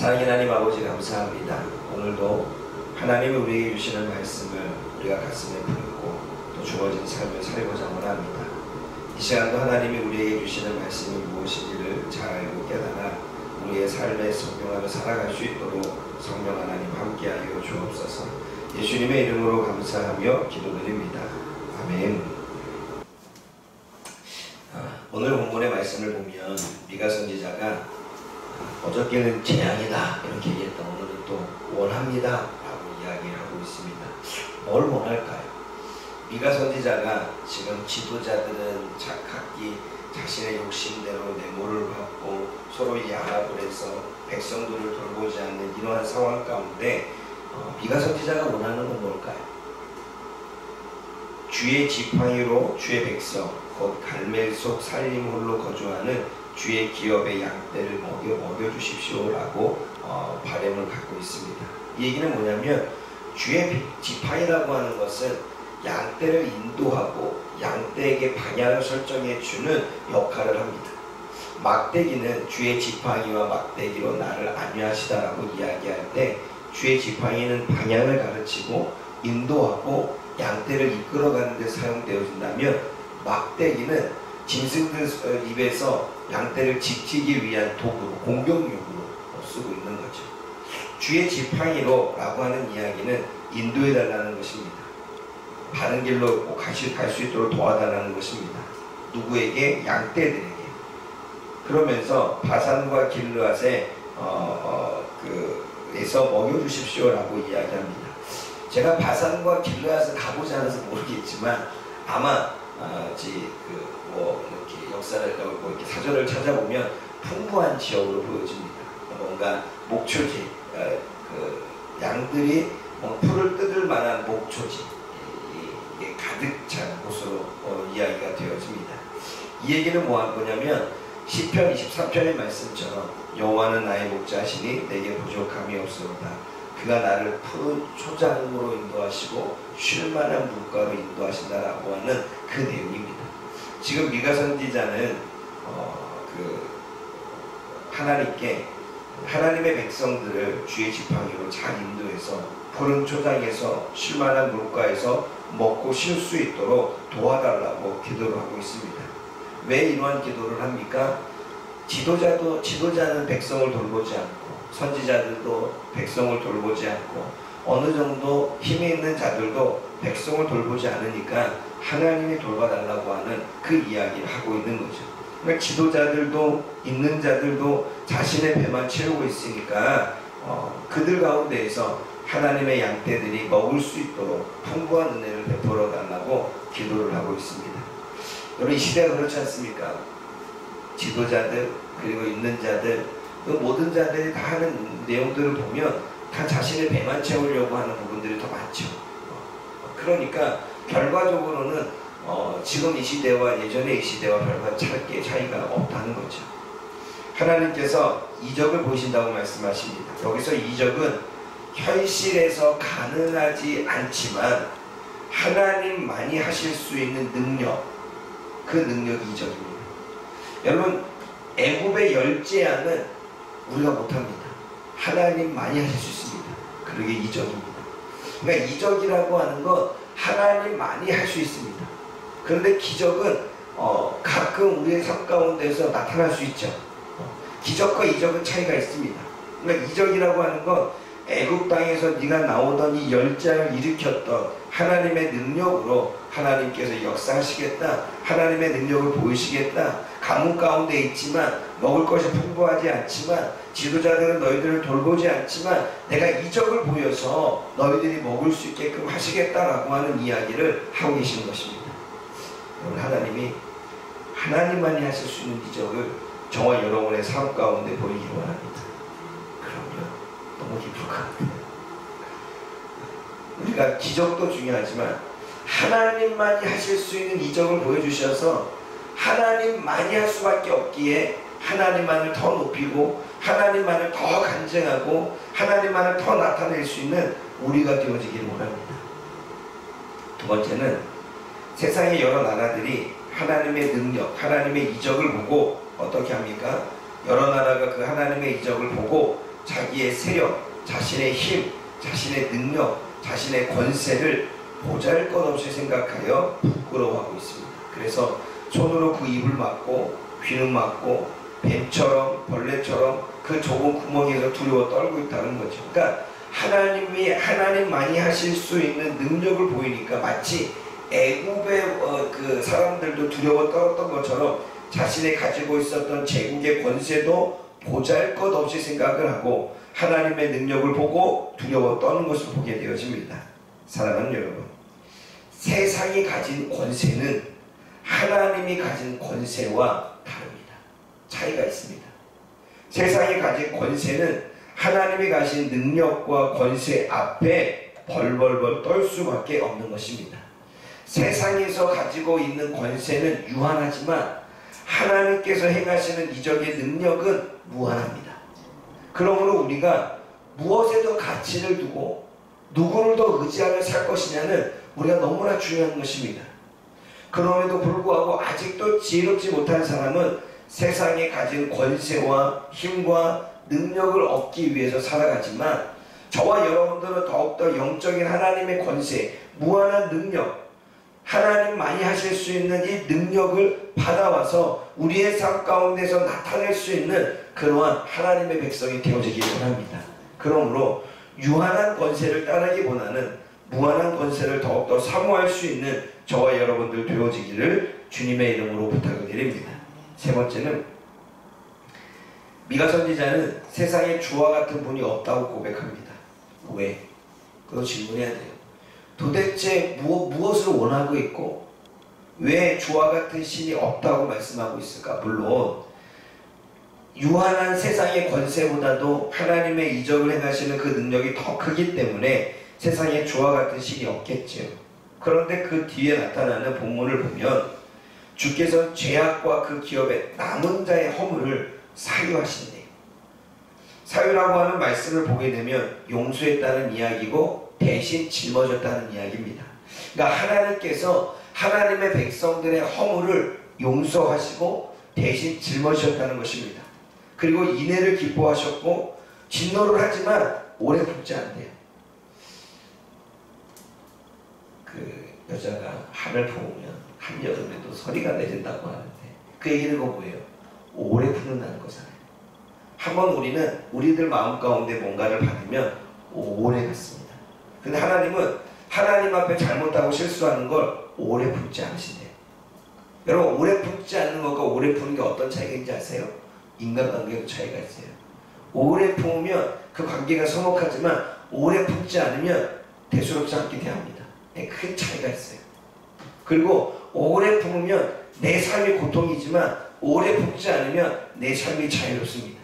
사랑하는 하나님 아버지 감사합니다. 오늘도 하나님이 우리에게 주시는 말씀을 우리가 가슴에 품고 또 주어진 삶을 살고자 원합니다. 이 시간도 하나님이 우리에게 주시는 말씀이 무엇인지를 잘 알고 깨달아 우리의 삶에 순종하며 살아갈 수 있도록 성령 하나님 함께하여 주옵소서. 예수님의 이름으로 감사하며 기도드립니다. 아멘. 오늘 본문의 말씀을 보면 미가 선지자가 어저께는 재앙이다 이렇게 얘기했던 오늘은 또 원합니다 라고 이야기를 하고 있습니다. 뭘 원할까요? 미가 선지자가 지금 지도자들은 각기 자신의 욕심대로 뇌물을 받고 서로 야합을 해서 백성들을 돌보지 않는 이러한 상황 가운데 미가 선지자가 원하는 건 뭘까요? 주의 지팡이로 주의 백성 곧 갈멜 속 살림홀로 거주하는 주의 기업의 양떼를 먹여주십시오라고 바람을 갖고 있습니다. 이 얘기는 뭐냐면 주의 지팡이라고 하는 것은 양떼를 인도하고 양떼에게 방향을 설정해 주는 역할을 합니다. 막대기는 주의 지팡이와 막대기로 나를 안위하시다라고 이야기할 때 주의 지팡이는 방향을 가르치고 인도하고 양떼를 이끌어가는 데 사용되어진다면 막대기는 짐승들 입에서 양떼를 지키기 위한 도구로 공격용으로 쓰고 있는 거죠. 주의 지팡이로 라고 하는 이야기는 인도해달라는 것입니다. 바른 길로 꼭 갈 수 있도록 도와달라는 것입니다. 누구에게? 양떼들에게. 그러면서 바산과 길르앗에 에서 먹여주십시오라고 이야기합니다. 제가 바산과 길르앗을 가보지 않아서 모르겠지만 아마 이렇게 역사를 이렇게 사전을 찾아보면 풍부한 지역으로 보여집니다. 뭔가 목초지, 양들이 풀을 뜯을 만한 목초지, 이게 가득 찬 곳으로 이야기가 되어집니다. 이 얘기는 뭐냐면 시편 23편의 말씀처럼 여호와는 나의 목자시니 내게 부족함이 없으로다. 그가 나를 푸른 초장으로 인도하시고 쉴만한 물가로 인도하신다라고 하는 그 내용입니다. 지금 미가 선지자는 하나님께 하나님의 백성들을 주의 지팡이로 잘 인도해서 푸른 초장에서 쉴만한 물가에서 먹고 쉴 수 있도록 도와달라고 기도를 하고 있습니다. 왜 이러한 기도를 합니까? 지도자는 백성을 돌보지 않고 선지자들도 백성을 돌보지 않고 어느 정도 힘이 있는 자들도 백성을 돌보지 않으니까 하나님이 돌봐달라고 하는 그 이야기를 하고 있는 거죠. 그러니까 지도자들도 있는 자들도 자신의 배만 채우고 있으니까 그들 가운데에서 하나님의 양떼들이 먹을 수 있도록 풍부한 은혜를 베풀어 달라고 기도를 하고 있습니다. 여러분 이 시대가 그렇지 않습니까? 지도자들 그리고 있는 자들 그 모든 자들이 다 하는 내용들을 보면 다 자신의 배만 채우려고 하는 부분들이 더 많죠. 그러니까 결과적으로는 지금 이 시대와 예전의 이 시대와 별반 차이가 없다는 거죠. 하나님께서 이적을 보신다고 말씀하십니다. 여기서 이적은 현실에서 가능하지 않지만 하나님만이 하실 수 있는 능력, 그 능력이 이적입니다. 여러분 애굽의 열재앙은 우리가 못합니다. 하나님만이 하실 수 있습니다. 그게 이적입니다. 그러니까 이적이라고 하는 건 하나님만이 할 수 있습니다. 그런데 기적은 가끔 우리의 삶 가운데서 나타날 수 있죠. 기적과 이적은 차이가 있습니다. 그러니까 이적이라고 하는 건 애굽 땅에서 네가 나오던 이 열장을 일으켰던 하나님의 능력으로 하나님께서 역사하시겠다. 하나님의 능력을 보이시겠다. 가뭄 가운데 있지만 먹을 것이 풍부하지 않지만 지도자들은 너희들을 돌보지 않지만 내가 이적을 보여서 너희들이 먹을 수 있게끔 하시겠다라고 하는 이야기를 하고 계시는 것입니다. 오늘 하나님이 하나님만이 하실 수 있는 이적을 저와 여러분의 삶 가운데 보이기 원합니다. 그럼요. 너무 기쁠 것 같아요. 우리가 기적도 중요하지만 하나님만이 하실 수 있는 이적을 보여주셔서 하나님만이 할 수밖에 없기에 하나님만을 더 높이고 하나님만을 더 간증하고 하나님만을 더 나타낼 수 있는 우리가 되어지기를 원합니다. 두 번째는 세상의 여러 나라들이 하나님의 능력, 하나님의 이적을 보고 어떻게 합니까? 여러 나라가 그 하나님의 이적을 보고 자기의 세력, 자신의 힘, 자신의 능력, 자신의 권세를 보잘것없이 생각하여 부끄러워하고 있습니다. 그래서 손으로 그 입을 막고 귀는 막고 뱀처럼 벌레처럼 그 좁은 구멍에서 두려워 떨고 있다는 거죠. 그러니까 하나님만이 하실 수 있는 능력을 보이니까 마치 애굽의 그 사람들도 두려워 떨었던 것처럼 자신이 가지고 있었던 제국의 권세도 보잘것없이 생각을 하고 하나님의 능력을 보고 두려워 떠는 것을 보게 되어집니다. 사랑하는 여러분, 세상이 가진 권세는 하나님이 가진 권세와 다릅니다. 차이가 있습니다. 세상이 가진 권세는 하나님이 가진 능력과 권세 앞에 벌벌벌 떨 수밖에 없는 것입니다. 세상에서 가지고 있는 권세는 유한하지만 하나님께서 행하시는 이적의 능력은 무한합니다. 그러므로 우리가 무엇에도 가치를 두고 누구를 더 의지하며 살 것이냐는 우리가 너무나 중요한 것입니다. 그럼에도 불구하고 아직도 지혜롭지 못한 사람은 세상에 가진 권세와 힘과 능력을 얻기 위해서 살아가지만 저와 여러분들은 더욱더 영적인 하나님의 권세, 무한한 능력, 하나님만이 하실 수 있는 이 능력을 받아와서 우리의 삶 가운데서 나타낼 수 있는 그러한 하나님의 백성이 되어지기 원합니다. 그러므로 유한한 권세를 따르기보다는 무한한 권세를 더욱더 사모할 수 있는 저와 여러분들 되어지기를 주님의 이름으로 부탁을 드립니다. 세 번째는 미가 선지자는 세상에 주와 같은 분이 없다고 고백합니다. 왜? 그거 질문해야 돼요. 도대체 무엇을 원하고 있고 왜 주와 같은 신이 없다고 말씀하고 있을까? 물론 유한한 세상의 권세보다도 하나님의 이적을 행하시는 그 능력이 더 크기 때문에 세상에 주와 같은 신이 없겠죠. 그런데 그 뒤에 나타나는 본문을 보면 주께서 죄악과 그 기업의 남은 자의 허물을 사유하신대요. 사유라고 하는 말씀을 보게 되면 용서했다는 이야기고 대신 짊어졌다는 이야기입니다. 그러니까 하나님께서 하나님의 백성들의 허물을 용서하시고 대신 짊어지셨다는 것입니다. 그리고 인애를 기뻐하셨고 진노를 하지만 오래 품지 않대요. 그 여자가 한을 품으면 한여름에도 서리가 내린다고 하는데 그 얘기는 뭐예요? 오래 품는다는 거잖아요. 한번 우리는 우리들 마음 가운데 뭔가를 받으면 오래 갔습니다. 근데 하나님은 하나님 앞에 잘못하고 실수하는 걸 오래 품지 않으신대요. 여러분, 오래 품지 않는 것과 오래 푸는 게 어떤 차이가 있는지 아세요? 인간관계도 차이가 있어요. 오래 품으면 그 관계가 서먹하지만 오래 품지 않으면 대수롭지 않게 대합니다. 큰 차이가 있어요. 그리고 오래 품으면 내 삶이 고통이지만 오래 품지 않으면 내 삶이 자유롭습니다.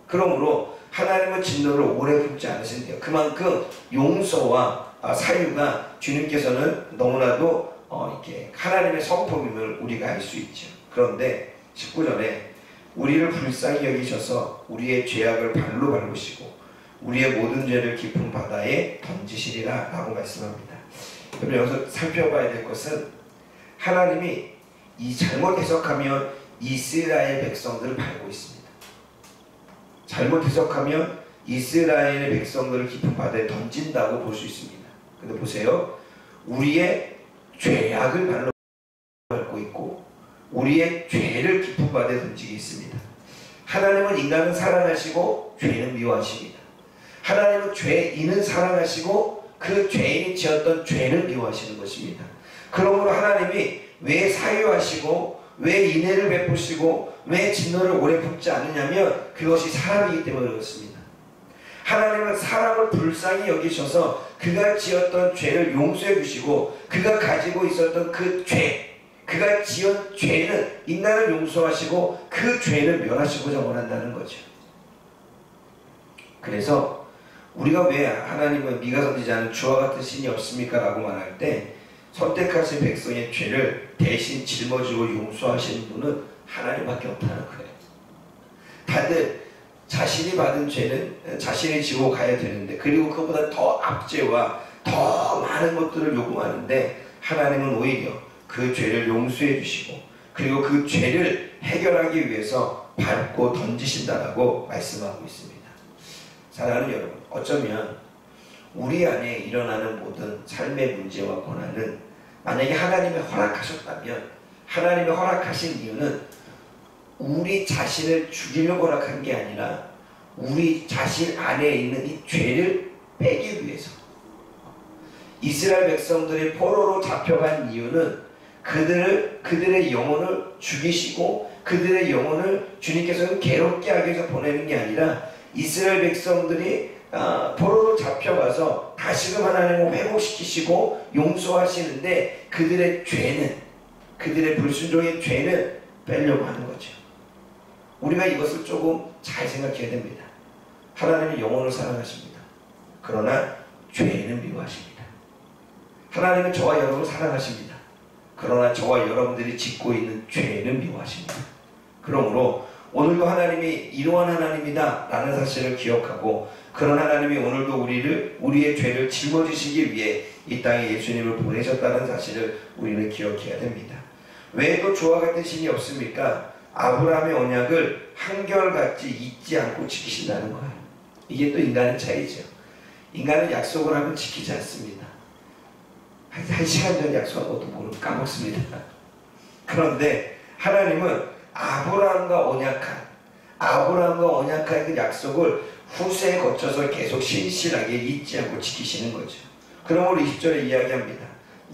그러므로 하나님은 진노를 오래 품지 않으신대요. 그만큼 용서와 사유가 주님께서는 너무나도 이렇게 하나님의 성품임을 우리가 알 수 있죠. 그런데 19절에 우리를 불쌍히 여기셔서 우리의 죄악을 발로 밟으시고 우리의 모든 죄를 깊은 바다에 던지시리라 라고 말씀합니다. 여러분, 여기서 살펴봐야 될 것은 하나님이 이 잘못 해석하면 이스라엘 백성들을 밟고 있습니다. 잘못 해석하면 이스라엘의 백성들을 깊은 바다에 던진다고 볼 수 있습니다. 근데 보세요. 우리의 죄악을 발로 밟고 있고 우리의 죄를 깊은 바다에 던지게 있습니다. 하나님은 인간을 사랑하시고 죄는 미워하십니다. 하나님은 죄인은 사랑하시고 그 죄인이 지었던 죄를 미워하시는 것입니다. 그러므로 하나님이 왜 사유하시고 왜 인애를 베푸시고 왜 진노를 오래 품지 않느냐면 그것이 사랑이기 때문에 그렇습니다. 하나님은 사람을 불쌍히 여기셔서 그가 지었던 죄를 용서해 주시고 그가 가지고 있었던 그 죄, 그가 지은 죄는 인간을 용서하시고 그 죄를 멸하시고자 원한다는 거죠. 그래서 우리가 왜 하나님은 미가 선지자는 주와 같은 신이 없습니까? 라고 말할 때 선택하신 백성의 죄를 대신 짊어지고 용서하시는 분은 하나님밖에 없다는 거예요. 다들 자신이 받은 죄는 자신이 지고 가야 되는데 그리고 그보다 더 압죄와 더 많은 것들을 요구하는데 하나님은 오히려 그 죄를 용서해 주시고 그리고 그 죄를 해결하기 위해서 밟고 던지신다라고 말씀하고 있습니다. 사랑하는 여러분, 어쩌면 우리 안에 일어나는 모든 삶의 문제와 고난은 만약에 하나님이 허락하셨다면, 하나님이 허락하신 이유는 우리 자신을 죽이려고 허락한 게 아니라 우리 자신 안에 있는 이 죄를 빼기 위해서. 이스라엘 백성들이 포로로 잡혀간 이유는 그들의 영혼을 죽이시고 그들의 영혼을 주님께서는 괴롭게 하기 위해서 보내는 게 아니라, 이스라엘 백성들이 포로로 잡혀가서 다시금 하나님을 회복시키시고 용서하시는데, 그들의 죄는, 그들의 불순종의 죄는 빼려고 하는 거죠. 우리가 이것을 조금 잘 생각해야 됩니다. 하나님은 영혼을 사랑하십니다. 그러나 죄는 미워하십니다. 하나님은 저와 여러분을 사랑하십니다. 그러나 저와 여러분들이 짓고 있는 죄는 미워하십니다. 그러므로 오늘도 하나님이 이러한 하나님이다 라는 사실을 기억하고, 그런 하나님이 오늘도 우리의 죄를 짊어지시기 위해 이 땅에 예수님을 보내셨다는 사실을 우리는 기억해야 됩니다. 왜 또 주와 같은 신이 없습니까? 아브라함의 언약을 한결같이 잊지 않고 지키신다는 거예요. 이게 또 인간의 차이죠. 인간은 약속을 하면 지키지 않습니다. 한 시간 전 약속한 것도 모르고 까먹습니다. 그런데 하나님은 아브라함과 언약한 그 약속을 후세에 거쳐서 계속 신실하게 잊지 않고 지키시는 거죠. 그러므로 20절에 이야기합니다.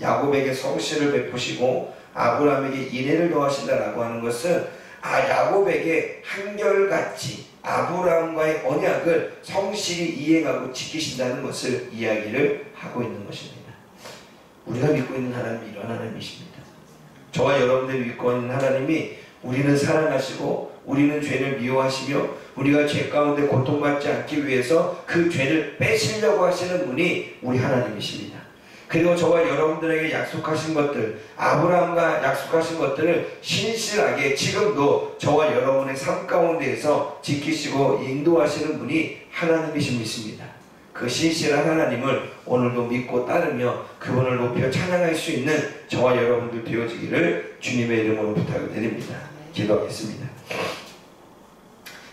야곱에게 성실을 베푸시고 아브라함에게 인애를 더하신다라고 하는 것은, 야곱에게 한결같이 아브라함과의 언약을 성실히 이행하고 지키신다는 것을 이야기를 하고 있는 것입니다. 우리가 믿고 있는 하나님이 이런 하나님이십니다. 저와 여러분들이 믿고 있는 하나님이 우리는 사랑하시고 우리는 죄를 미워하시며 우리가 죄 가운데 고통받지 않기 위해서 그 죄를 빼시려고 하시는 분이 우리 하나님이십니다. 그리고 저와 여러분들에게 약속하신 것들, 아브라함과 약속하신 것들을 신실하게 지금도 저와 여러분의 삶 가운데에서 지키시고 인도하시는 분이 하나님이신 분이십니다. 그 신실한 하나님을 오늘도 믿고 따르며 그분을 높여 찬양할 수 있는 저와 여러분들 되어지기를 주님의 이름으로 부탁을 드립니다. 기도하겠습니다.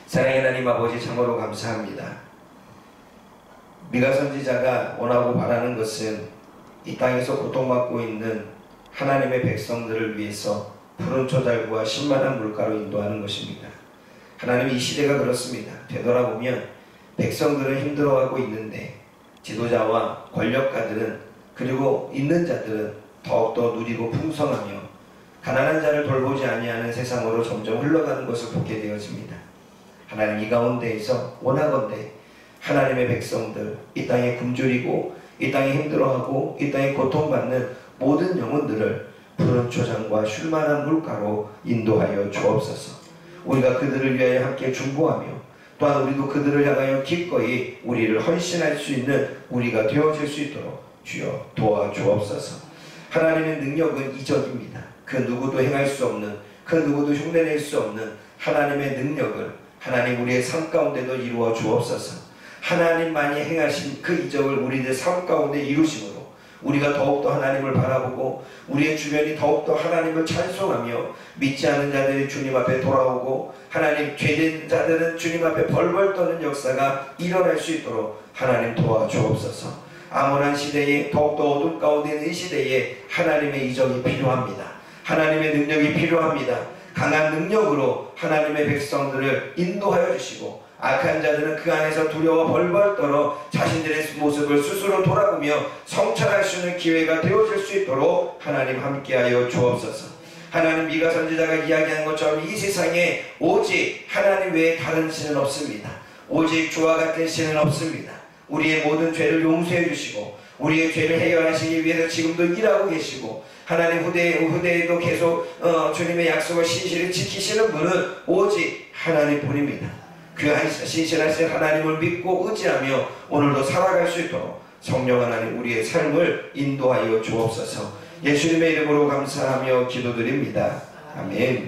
사랑의 하나님 아버지, 참으로 감사합니다. 미가 선지자가 원하고 바라는 것은 이 땅에서 고통받고 있는 하나님의 백성들을 위해서 푸른 초달구와 신만한 물가로 인도하는 것입니다. 하나님, 이 시대가 그렇습니다. 되돌아보면 백성들은 힘들어하고 있는데 지도자와 권력가들은, 그리고 있는 자들은 더욱더 누리고 풍성하며 가난한 자를 돌보지 아니하는 세상으로 점점 흘러가는 것을 보게 되어집니다. 하나님, 이 가운데에서 원하건대 하나님의 백성들, 이 땅에 굶주리고 이 땅에 힘들어하고 이 땅에 고통받는 모든 영혼들을 푸른 초장과 쉴만한 물가로 인도하여 주옵소서. 우리가 그들을 위하여 함께 중보하며 또한 우리도 그들을 향하여 기꺼이 우리를 헌신할 수 있는 우리가 되어질 수 있도록 주여 도와주옵소서. 하나님의 능력은 이적입니다. 그 누구도 행할 수 없는, 그 누구도 흉내낼 수 없는 하나님의 능력을 하나님 우리의 삶 가운데도 이루어 주옵소서. 하나님만이 행하신 그 이적을 우리들 삶 가운데 이루심으로 우리가 더욱더 하나님을 바라보고 우리의 주변이 더욱더 하나님을 찬송하며 믿지 않은 자들이 주님 앞에 돌아오고 하나님, 죄된 자들은 주님 앞에 벌벌 떠는 역사가 일어날 수 있도록 하나님 도와주옵소서. 암울한 시대에, 더욱더 어둠 가운데 있는 이 시대에 하나님의 이적이 필요합니다. 하나님의 능력이 필요합니다. 강한 능력으로 하나님의 백성들을 인도하여 주시고 악한 자들은 그 안에서 두려워 벌벌 떨어 자신들의 모습을 스스로 돌아보며 성찰할 수 있는 기회가 되어질 수 있도록 하나님 함께하여 주옵소서. 하나님, 미가 선지자가 이야기한 것처럼 이 세상에 오직 하나님 외에 다른 신은 없습니다. 오직 주와 같은 신은 없습니다. 우리의 모든 죄를 용서해 주시고 우리의 죄를 해결하시기 위해서 지금도 일하고 계시고 하나님 후대에도 계속 주님의 약속을 신실히 지키시는 분은 오직 하나님뿐입니다. 그 신실하신 하나님을 믿고 의지하며 오늘도 살아갈 수 있도록 성령 하나님 우리의 삶을 인도하여 주옵소서. 예수님의 이름으로 감사하며 기도드립니다. 아멘.